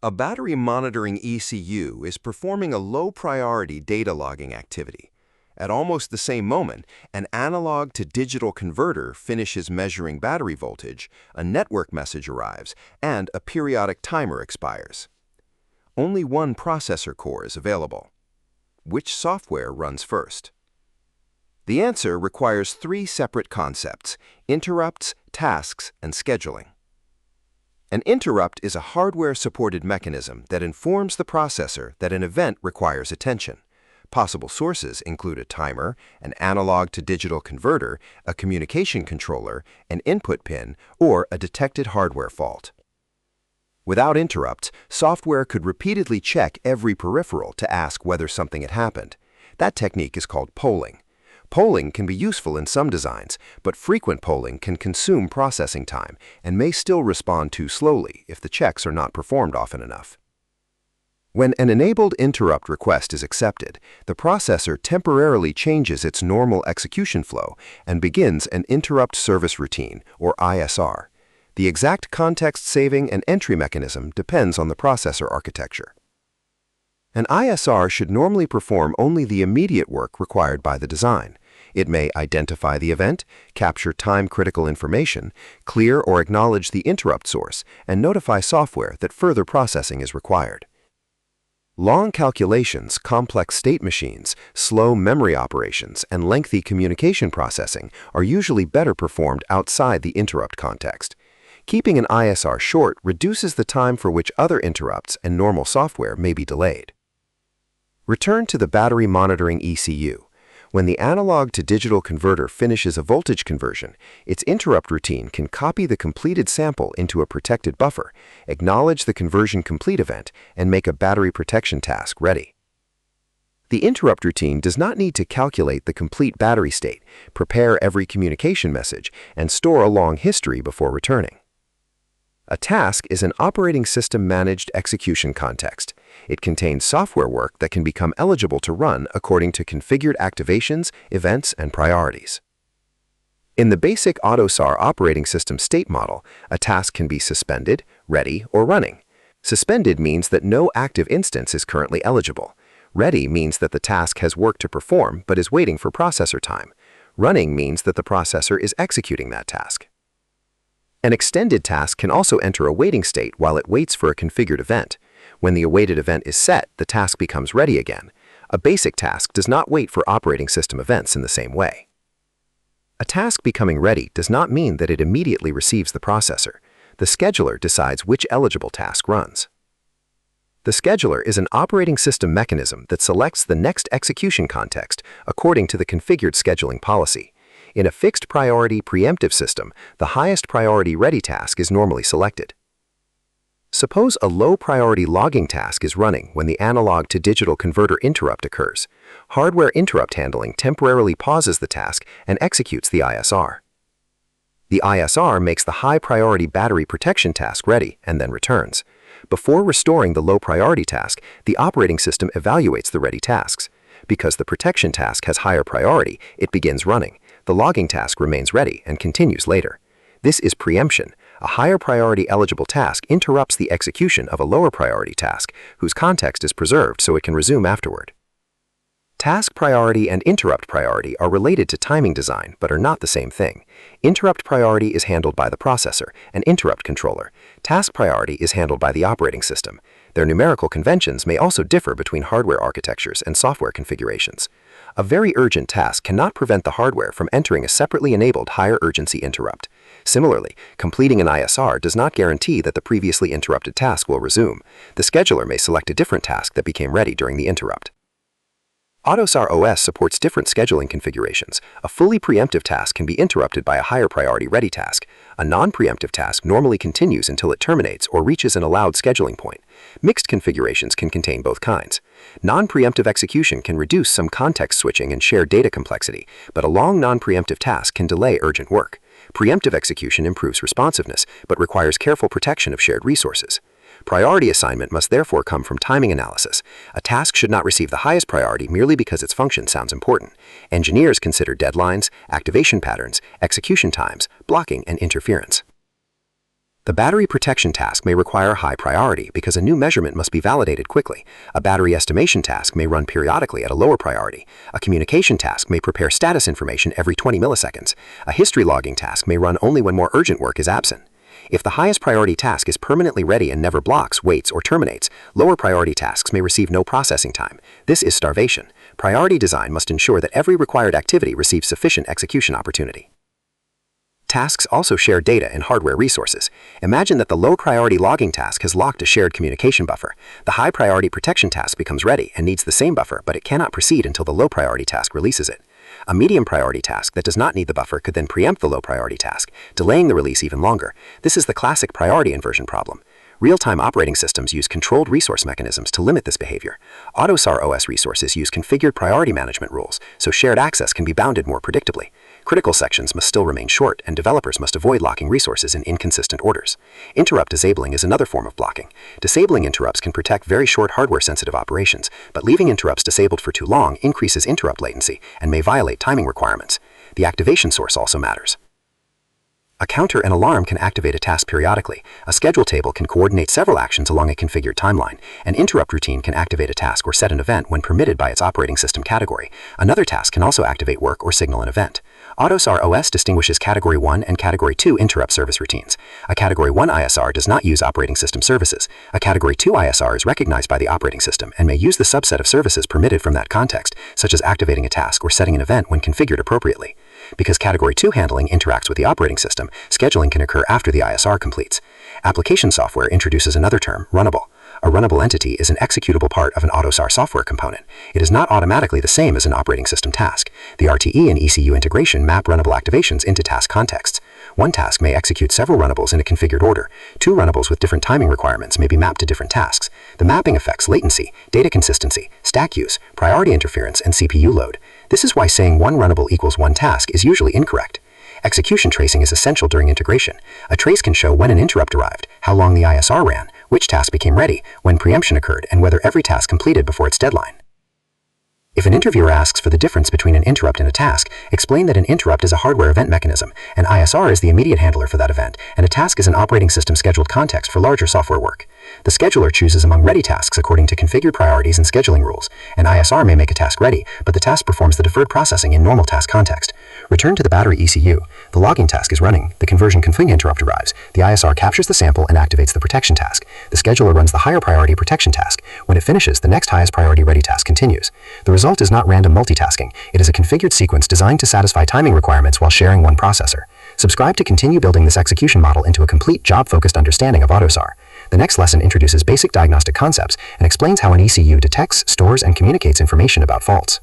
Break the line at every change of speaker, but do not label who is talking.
A battery monitoring ECU is performing a low-priority data logging activity. At almost the same moment, an analog-to-digital converter finishes measuring battery voltage, a network message arrives, and a periodic timer expires. Only one processor core is available. Which software runs first? The answer requires three separate concepts: interrupts, tasks, and scheduling. An interrupt is a hardware-supported mechanism that informs the processor that an event requires attention. Possible sources include a timer, an analog-to-digital converter, a communication controller, an input pin, or a detected hardware fault. Without interrupts, software could repeatedly check every peripheral to ask whether something had happened. That technique is called polling. Polling can be useful in some designs, but frequent polling can consume processing time and may still respond too slowly if the checks are not performed often enough. When an enabled interrupt request is accepted, the processor temporarily changes its normal execution flow and begins an interrupt service routine, or ISR. The exact context saving and entry mechanism depends on the processor architecture. An ISR should normally perform only the immediate work required by the design. It may identify the event, capture time-critical information, clear or acknowledge the interrupt source, and notify software that further processing is required. Long calculations, complex state machines, slow memory operations, and lengthy communication processing are usually better performed outside the interrupt context. Keeping an ISR short reduces the time for which other interrupts and normal software may be delayed. Return to the battery monitoring ECU. When the analog-to-digital converter finishes a voltage conversion, its interrupt routine can copy the completed sample into a protected buffer, acknowledge the conversion complete event, and make a battery protection task ready. The interrupt routine does not need to calculate the complete battery state, prepare every communication message, and store a long history before returning. A task is an operating system-managed execution context. It contains software work that can become eligible to run according to configured activations, events, and priorities. In the basic AUTOSAR operating system state model, a task can be suspended, ready, or running. Suspended means that no active instance is currently eligible. Ready means that the task has work to perform but is waiting for processor time. Running means that the processor is executing that task. An extended task can also enter a waiting state while it waits for a configured event. When the awaited event is set, the task becomes ready again. A basic task does not wait for operating system events in the same way. A task becoming ready does not mean that it immediately receives the processor. The scheduler decides which eligible task runs. The scheduler is an operating system mechanism that selects the next execution context according to the configured scheduling policy. In a fixed priority preemptive system, the highest priority ready task is normally selected. Suppose a low priority logging task is running when the analog to digital converter interrupt occurs. Hardware interrupt handling temporarily pauses the task and executes the ISR. The ISR makes the high priority battery protection task ready and then returns. Before restoring the low priority task, the operating system evaluates the ready tasks. Because the protection task has higher priority, it begins running. The logging task remains ready and continues later. This is preemption. A higher priority eligible task interrupts the execution of a lower priority task, whose context is preserved so it can resume afterward. Task priority and interrupt priority are related to timing design, but are not the same thing. Interrupt priority is handled by the processor, an interrupt controller. Task priority is handled by the operating system. Their numerical conventions may also differ between hardware architectures and software configurations. A very urgent task cannot prevent the hardware from entering a separately enabled higher urgency interrupt. Similarly, completing an ISR does not guarantee that the previously interrupted task will resume. The scheduler may select a different task that became ready during the interrupt. AUTOSAR OS supports different scheduling configurations. A fully preemptive task can be interrupted by a higher priority ready task. A non-preemptive task normally continues until it terminates or reaches an allowed scheduling point. Mixed configurations can contain both kinds. Non-preemptive execution can reduce some context switching and shared data complexity, but a long non-preemptive task can delay urgent work. Preemptive execution improves responsiveness, but requires careful protection of shared resources. Priority assignment must therefore come from timing analysis. A task should not receive the highest priority merely because its function sounds important. Engineers consider deadlines, activation patterns, execution times, blocking, and interference.
The battery protection task may require high priority because a new measurement must be validated quickly. A battery estimation task may run periodically at a lower priority. A communication task may prepare status information every 20 milliseconds. A history logging task may run only when more urgent work is absent. If the highest priority task is permanently ready and never blocks, waits, or terminates, lower priority tasks may receive no processing time. This is starvation. Priority design must ensure that every required activity receives sufficient execution opportunity. Tasks also share data and hardware resources. Imagine that the low-priority logging task has locked a shared communication buffer. The high-priority protection task becomes ready and needs the same buffer, but it cannot proceed until the low-priority task releases it. A medium-priority task that does not need the buffer could then preempt the low-priority task, delaying the release even longer. This is the classic priority inversion problem. Real-time operating systems use controlled resource mechanisms to limit this behavior. AUTOSAR OS resources use configured priority management rules, so shared access can be bounded more predictably. Critical sections must still remain short, and developers must avoid locking resources in inconsistent orders. Interrupt disabling is another form of blocking. Disabling interrupts can protect very short hardware-sensitive operations, but leaving interrupts disabled for too long increases interrupt latency and may violate timing requirements. The activation source also matters. A counter and alarm can activate a task periodically. A schedule table can coordinate several actions along a configured timeline. An interrupt routine can activate a task or set an event when permitted by its operating system category. Another task can also activate work or signal an event. AUTOSAR OS distinguishes Category 1 and Category 2 interrupt service routines. A Category 1 ISR does not use operating system services. A Category 2 ISR is recognized by the operating system and may use the subset of services permitted from that context, such as activating a task or setting an event when configured appropriately. Because Category 2 handling interacts with the operating system, scheduling can occur after the ISR completes. Application software introduces another term, runnable. A runnable entity is an executable part of an AUTOSAR software component. It is not automatically the same as an operating system task. The RTE and ECU integration map runnable activations into task contexts. One task may execute several runnables in a configured order. Two runnables with different timing requirements may be mapped to different tasks. The mapping affects latency, data consistency, stack use, priority interference, and CPU load. This is why saying one runnable equals one task is usually incorrect. Execution tracing is essential during integration. A trace can show when an interrupt arrived, how long the ISR ran, which task became ready, when preemption occurred, and whether every task completed before its deadline. If an interviewer asks for the difference between an interrupt and a task, explain that an interrupt is a hardware event mechanism, an ISR is the immediate handler for that event, and a task is an operating system scheduled context for larger software work. The scheduler chooses among ready tasks according to configured priorities and scheduling rules. An ISR may make a task ready, but the task performs the deferred processing in normal task context. Return to the battery ECU. The logging task is running. The conversion config interrupt arrives. The ISR captures the sample and activates the protection task. The scheduler runs the higher priority protection task. When it finishes, the next highest priority ready task continues. The result is not random multitasking. It is a configured sequence designed to satisfy timing requirements while sharing one processor. Subscribe to continue building this execution model into a complete job-focused understanding of AUTOSAR. The next lesson introduces basic diagnostic concepts and explains how an ECU detects, stores, and communicates information about faults.